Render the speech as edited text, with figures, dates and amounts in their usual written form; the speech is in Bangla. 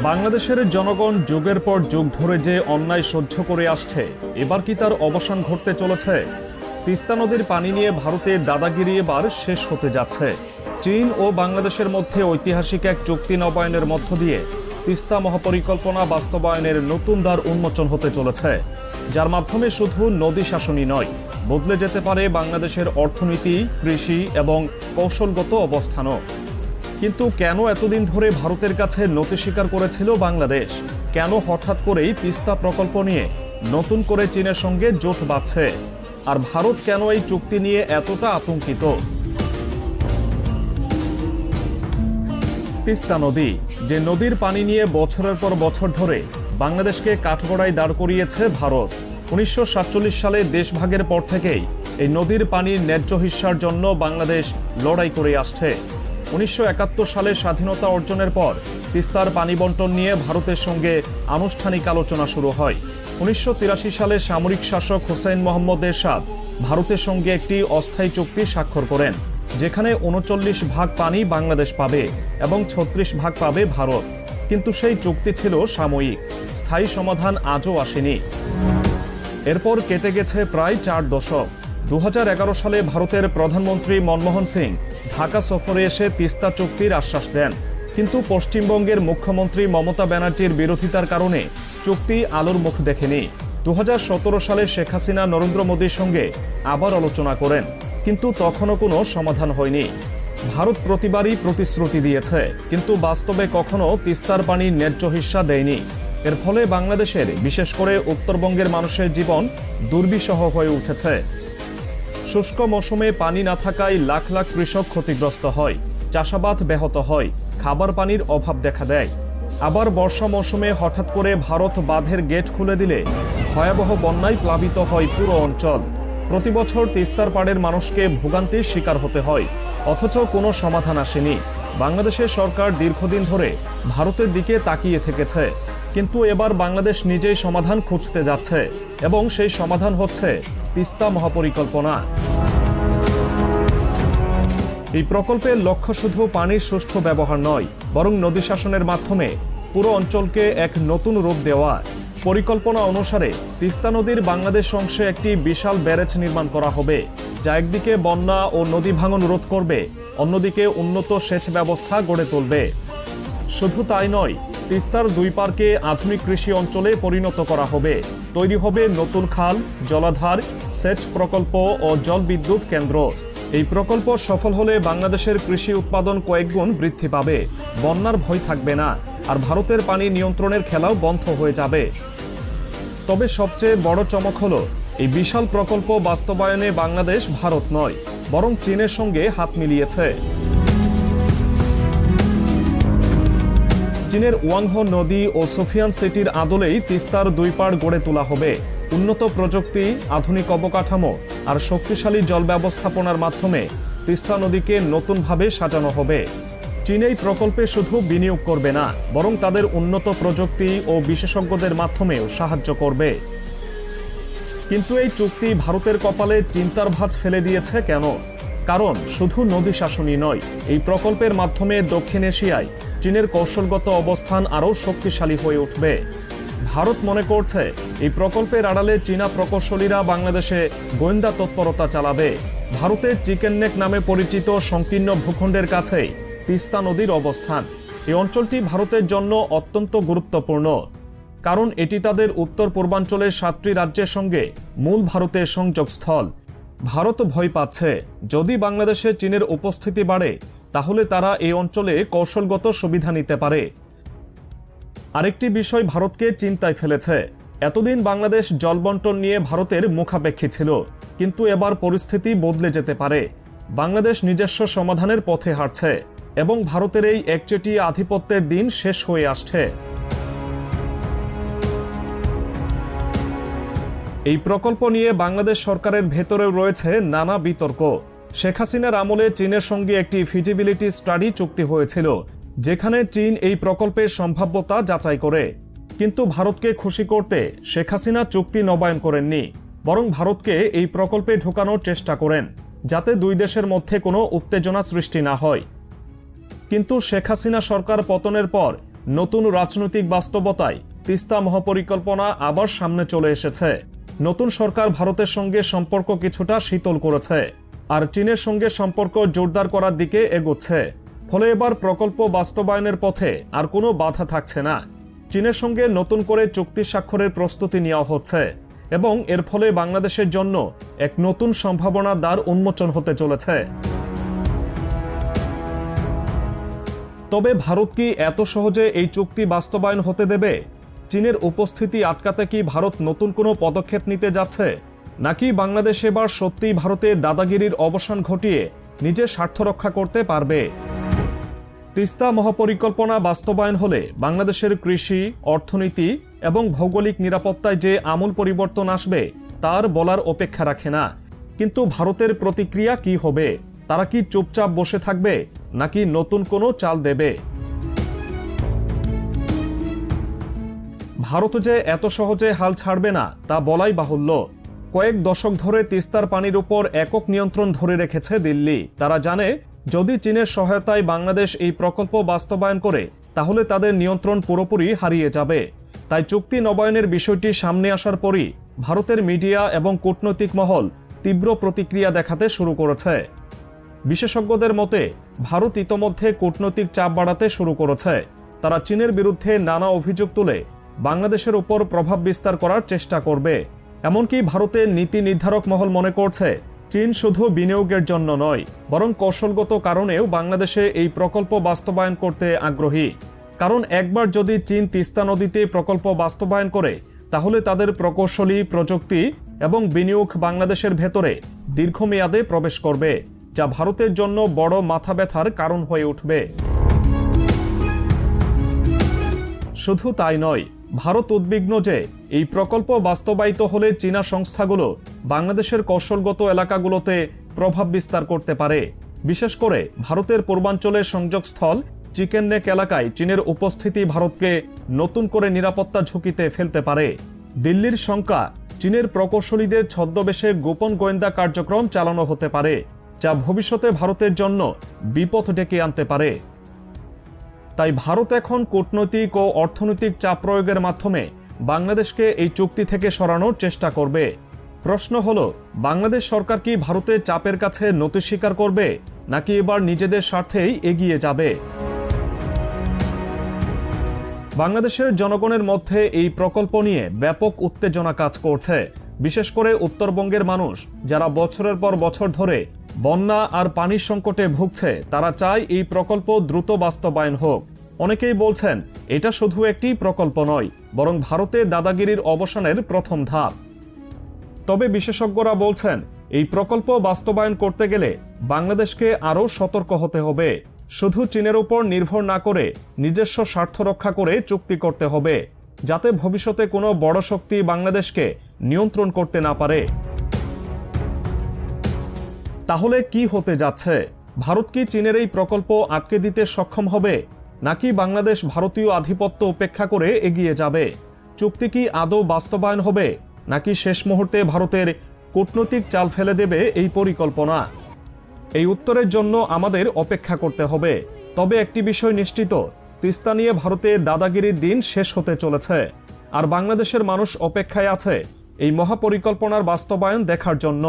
বাংলাদেশের জনগণ যুগের পর যুগ ধরে যে অন্যায় সহ্য করে আসছে, এবার কি তার অবসান ঘটতে চলেছে? তিস্তা নদীর পানি নিয়ে ভারতে দাদাগিরি এবার শেষ হতে যাচ্ছে। চীন ও বাংলাদেশের মধ্যে ঐতিহাসিক এক চুক্তি নবায়নের মধ্য দিয়ে তিস্তা মহাপরিকল্পনা বাস্তবায়নের নতুন দ্বার উন্মোচন হতে চলেছে, যার মাধ্যমে শুধু নদী শাসনই নয়, বদলে যেতে পারে বাংলাদেশের অর্থনীতি, কৃষি এবং কৌশলগত অবস্থানও। কিন্তু কেন এতদিন ধরে ভারতের কাছে নতি স্বীকার করেছিল বাংলাদেশ? কেন হঠাৎ করেই তিস্তা প্রকল্প নিয়ে নতুন করে চীনের সঙ্গে জোট বাঁধছে? আর ভারত কেন এই চুক্তি নিয়ে এতটা আতঙ্কিত? তিস্তা নদী, যে নদীর পানি নিয়ে বছরের পর বছর ধরে বাংলাদেশকে কাঠগড়ায় দাঁড় করিয়েছে ভারত। 1947 সালে দেশভাগের পর থেকেই এই নদীর পানির ন্যায্য হিস্যার জন্য বাংলাদেশ লড়াই করে আসছে। 1971 সালে স্বাধীনতা অর্জনের পর তিস্তার পানি বন্টন নিয়ে ভারতের সঙ্গে আনুষ্ঠানিক আলোচনা শুরু হয়। 1983 সালে সামরিক শাসক হুসেইন মোহাম্মদ এরশাদ ভারতের সঙ্গে একটি অস্থায়ী চুক্তি স্বাক্ষর করেন, যেখানে 39 ভাগ পানি বাংলাদেশ পাবে এবং 36 ভাগ পাবে ভারত। কিন্তু সেই চুক্তি ছিল সাময়িক, স্থায়ী সমাধান আজও আসেনি। এরপর কেটে গেছে প্রায় 4 দশক। 2011 সালে ভারতের প্রধানমন্ত্রী মনমোহন সিং ঢাকা সফরে এসে তিস্তা চুক্তির আশ্বাস দেন, কিন্তু পশ্চিমবঙ্গের মুখ্যমন্ত্রী মমতা ব্যানার্জির বিরোধিতার কারণে চুক্তি আলোর মুখ দেখেনি। 2017 সালে শেখ হাসিনা নরেন্দ্র মোদীর সঙ্গে আবার আলোচনা করেন, কিন্তু তখনও কোনো সমাধান হয়নি। ভারত প্রতিবারই প্রতিশ্রুতি দিয়েছে, কিন্তু বাস্তবে কখনো তিস্তার পানির ন্যায্য হিস্যা দেয়নি। এর ফলে বাংলাদেশের, বিশেষ করে উত্তরবঙ্গের মানুষের জীবন দুর্বিষহ হয়ে উঠেছে। শুষ্ক মৌসুমে পানি না থাকায় লাখ লাখ কৃষক ক্ষতিগ্রস্ত হয়, চাষাবাদ ব্যাহত হয়, খাবার পানির অভাব দেখা দেয়। আবার বর্ষা মৌসুমে হঠাৎ করে ভারত বাঁধের গেট খুলে দিলে ভয়াবহ বন্যায় প্লাবিত হয় পুরো অঞ্চল। প্রতি বছর তিস্তার পাড়ের মানুষকে ভোগান্তির শিকার হতে হয়, অথচ কোনো সমাধান আসেনি। বাংলাদেশের সরকার দীর্ঘদিন ধরে ভারতের দিকে তাকিয়ে থেকেছে, কিন্তু এবার বাংলাদেশ নিজেই সমাধান খুঁজতে যাচ্ছে, এবং সেই সমাধান হচ্ছে তিস্তা মহাপরিকল্পনা। এই প্রকল্পের লক্ষ্য শুধু পানির সুষ্ঠু ব্যবহার নয়, বরং নদী শাসনের মাধ্যমে পুরো অঞ্চলকে এক নতুন রূপ দেওয়া। পরিকল্পনা অনুসারে তিস্তা নদীর বাংলাদেশ অংশে একটি বিশাল ব্যারেজ নির্মাণ করা হবে, যা একদিকে বন্যা ও নদী ভাঙন রোধ করবে, অন্যদিকে উন্নত সেচ ব্যবস্থা গড়ে তুলবে। শুধু তাই নয়, তিস্তার দুই পারকে আধুনিক কৃষি অঞ্চলে পরিণত করা হবে। তৈরি হবে নতুন খাল, জলাধার, সেচ প্রকল্প ও জলবিদ্যুৎ কেন্দ্র। এই প্রকল্প সফল হলে বাংলাদেশের কৃষি উৎপাদন কয়েকগুণ বৃদ্ধি পাবে, বন্যার ভয় থাকবে না, আর ভারতের পানি নিয়ন্ত্রণের খেলাও বন্ধ হয়ে যাবে। তবে সবচেয়ে বড় চমক হলো, এই বিশাল প্রকল্প বাস্তবায়নে বাংলাদেশ ভারত নয়, বরং চীনের সঙ্গে হাত মিলিয়েছে। চীনের ওয়াংহো নদী ও সুফিয়ান সিটির আদলেই তিস্তার দুই পাড় গড়ে তোলা হবে। উন্নত প্রযুক্তি, আধুনিক অবকাঠামো আর শক্তিশালী জল ব্যবস্থাপনার মাধ্যমে তিস্তা নদীকে নতুনভাবে সাজানো হবে। চীন এই প্রকল্পে শুধু বিনিয়োগ করবে না, বরং তাদের উন্নত প্রযুক্তি ও বিশেষজ্ঞদের মাধ্যমেও সাহায্য করবে। কিন্তু এই চুক্তি ভারতের কপালে চিন্তার ভাঁজ ফেলে দিয়েছে কেন? কারণ শুধু নদী শাসনই নয়, এই প্রকল্পের মাধ্যমে দক্ষিণ এশিয়ায় চীনের কৌশলগত অবস্থান আরও শক্তিশালী হয়ে উঠবে। ভারত মনে করছে এই প্রকল্পের আড়ালে চীনা প্রকৌশলীরা বাংলাদেশে গোয়েন্দা তৎপরতা চালাবে। ভারতের চিকেন নেক নামে পরিচিত সংকীর্ণ ভূখণ্ডের কাছেই তিস্তা নদীর অবস্থান। এই অঞ্চলটি ভারতের জন্য অত্যন্ত গুরুত্বপূর্ণ, কারণ এটি তাদের উত্তর পূর্বাঞ্চলের 7টি রাজ্যের সঙ্গে মূল ভারতের সংযোগস্থল। ভারত ভয় পাচ্ছে, যদি বাংলাদেশে চীনের উপস্থিতি বাড়ে, তাহলে তারা এই অঞ্চলে কৌশলগত সুবিধা নিতে পারে। আরেকটি বিষয় ভারতকে চিন্তায় ফেলেছে। এতদিন বাংলাদেশ জলবন্টন নিয়ে ভারতের মুখাপেক্ষী ছিল, কিন্তু এবার পরিস্থিতি বদলে যেতে পারে। বাংলাদেশ নিজস্ব সমাধানের পথে হাঁটছে, এবং ভারতের এই একচেটিয়া আধিপত্যের দিন শেষ হয়ে আসছে। এই প্রকল্প নিয়ে বাংলাদেশ সরকারের ভেতরেও রয়েছে নানা বিতর্ক। শেখ হাসিনার আমলে চীনের সঙ্গে একটি ফিজিবিলিটি স্টাডি চুক্তি হয়েছিল, যেখানে চীন এই প্রকল্পের সম্ভাব্যতা যাচাই করে। কিন্তু ভারতকে খুশি করতে শেখ হাসিনা চুক্তি নবায়ন করেননি, বরং ভারতকে এই প্রকল্পে ঢোকানোর চেষ্টা করেন, যাতে দুই দেশের মধ্যে কোনো উত্তেজনা সৃষ্টি না হয়। কিন্তু শেখ হাসিনা সরকার পতনের পর নতুন রাজনৈতিক বাস্তবতায় তিস্তা মহাপরিকল্পনা আবার সামনে চলে এসেছে। নতুন সরকার ভারতের সঙ্গে সম্পর্ক কিছুটা শীতল করেছে, আর চীনের সঙ্গে সম্পর্ক জোরদার করার দিকে এগোচ্ছে। ফলে এবার প্রকল্প বাস্তবায়নের পথে আর কোনো বাধা থাকছে না। চীনের সঙ্গে নতুন করে চুক্তি স্বাক্ষরের প্রস্তুতি নেওয়া হচ্ছে এবং এর ফলে বাংলাদেশের জন্য এক নতুন সম্ভাবনার দ্বার উন্মোচন হতে চলেছে। তবে ভারত কি এত সহজে এই চুক্তি বাস্তবায়ন হতে দেবে? চীনের উপস্থিতি আটকাতে কি ভারত নতুন কোনো পদক্ষেপ নিতে যাচ্ছে, নাকি বাংলাদেশ এবার সত্যিই ভারতের দাদাগিরির অবসান ঘটিয়ে নিজের স্বার্থ রক্ষা করতে পারবে? তিস্তা মহাপরিকল্পনা বাস্তবায়ন হলে বাংলাদেশের কৃষি, অর্থনীতি এবং ভৌগোলিক নিরাপত্তায় যে আমূল পরিবর্তন আসবে তার বলার অপেক্ষা রাখে না। কিন্তু ভারতের প্রতিক্রিয়া কি হবে? তারা কি চুপচাপ বসে থাকবে, নাকি নতুন কোনো চাল দেবে? ভারত যে এত সহজে হাল ছাড়বে না তা বলাই বাহুল্য। কয়েক দশক ধরে তিস্তার পানির উপর একক নিয়ন্ত্রণ ধরে রেখেছে দিল্লি। তারা জানে যদি চীনের সহায়তায় বাংলাদেশ এই প্রকল্প বাস্তবায়ন করে তাহলে তাদের নিয়ন্ত্রণ পুরোপুরি হারিয়ে যাবে। তাই চুক্তি নবায়নের বিষয়টি সামনে আসার পরই ভারতের মিডিয়া এবং কূটনৈতিক মহল তীব্র প্রতিক্রিয়া দেখাতে শুরু করেছে। বিশেষজ্ঞদের মতে ভারত ইতোমধ্যে কূটনৈতিক চাপ বাড়াতে শুরু করেছে। তারা চীনের বিরুদ্ধে নানা অভিযোগ তুলে বাংলাদেশের উপর প্রভাব বিস্তার করার চেষ্টা করবে। এমনকি ভারতের নীতি নির্ধারক মহল মনে করছে চীন শুধু বিনিয়োগের জন্য নয়, বরং কৌশলগত কারণেও বাংলাদেশে এই প্রকল্প বাস্তবায়ন করতে আগ্রহী। কারণ একবার যদি চীন তিস্তা নদীতে প্রকল্প বাস্তবায়ন করে তাহলে তাদের প্রকৌশলী, প্রযুক্তি এবং বিনিয়োগ বাংলাদেশের ভেতরে দীর্ঘমেয়াদে প্রবেশ করবে, যা ভারতের জন্য বড় মাথা ব্যথার কারণ হয়ে উঠবে। শুধু তাই নয়, ভারত উদ্বিগ্ন যে এই প্রকল্প বাস্তবায়িত হলে চীনা সংস্থাগুলো বাংলাদেশের কৌশলগত এলাকাগুলোতে প্রভাব বিস্তার করতে পারে। বিশেষ করে ভারতের পূর্বাঞ্চলের সংযোগস্থল চিকেন নেক এলাকায় চীনের উপস্থিতি ভারতকে নতুন করে নিরাপত্তা ঝুঁকিতে ফেলতে পারে। দিল্লির শঙ্কা, চীনের প্রকৌশলীদের ছদ্মবেশে গোপন গোয়েন্দা কার্যক্রম চালানো হতে পারে, যা ভবিষ্যতে ভারতের জন্য বিপদ ডেকে আনতে পারে। তাই ভারত এখন কূটনৈতিক ও অর্থনৈতিক চাপ প্রয়োগের মাধ্যমে বাংলাদেশকে এই চুক্তি থেকে সরানোর চেষ্টা করবে। প্রশ্ন হলো, বাংলাদেশ সরকার কি ভারতের চাপের কাছে নতি স্বীকার করবে, নাকি এবার নিজেদের স্বার্থেই এগিয়ে যাবে? বাংলাদেশের জনগণের মধ্যে এই প্রকল্প নিয়ে ব্যাপক উত্তেজনা কাজ করছে। বিশেষ করে উত্তরবঙ্গের মানুষ, যারা বছরের পর বছর ধরে বন্যা আর পানির সংকটে ভুগছে, তারা চায় এই প্রকল্প দ্রুত বাস্তবায়ন হোক। অনেকেই বলছেন এটা শুধু একটি প্রকল্প নয়, বরং ভারতের দাদাগিরির অবসানের প্রথম ধাপ। তবে বিশেষজ্ঞরা বলছেন এই প্রকল্প বাস্তবায়ন করতে গেলে বাংলাদেশকে আরও সতর্ক হতে হবে। শুধু চীনের উপর নির্ভর না করে নিজস্ব স্বার্থ রক্ষা করে চুক্তি করতে হবে, যাতে ভবিষ্যতে কোনো বড় শক্তি বাংলাদেশকে নিয়ন্ত্রণ করতে না পারে। তাহলে কি হতে যাচ্ছে? ভারত কি চীনের এই প্রকল্প আটকে দিতে সক্ষম হবে, নাকি বাংলাদেশ ভারতীয় আধিপত্য উপেক্ষা করে এগিয়ে যাবে? চুক্তি কি আদৌ বাস্তবায়ন হবে, নাকি শেষ মুহূর্তে ভারতের কূটনৈতিক চাল ফেলে দেবে এই পরিকল্পনা? এই উত্তরের জন্য আমাদের অপেক্ষা করতে হবে। তবে একটি বিষয় নিশ্চিত, তিস্তা নিয়ে ভারতের দাদাগিরির দিন শেষ হতে চলেছে, আর বাংলাদেশের মানুষ অপেক্ষায় আছে এই মহাপরিকল্পনার বাস্তবায়ন দেখার জন্য।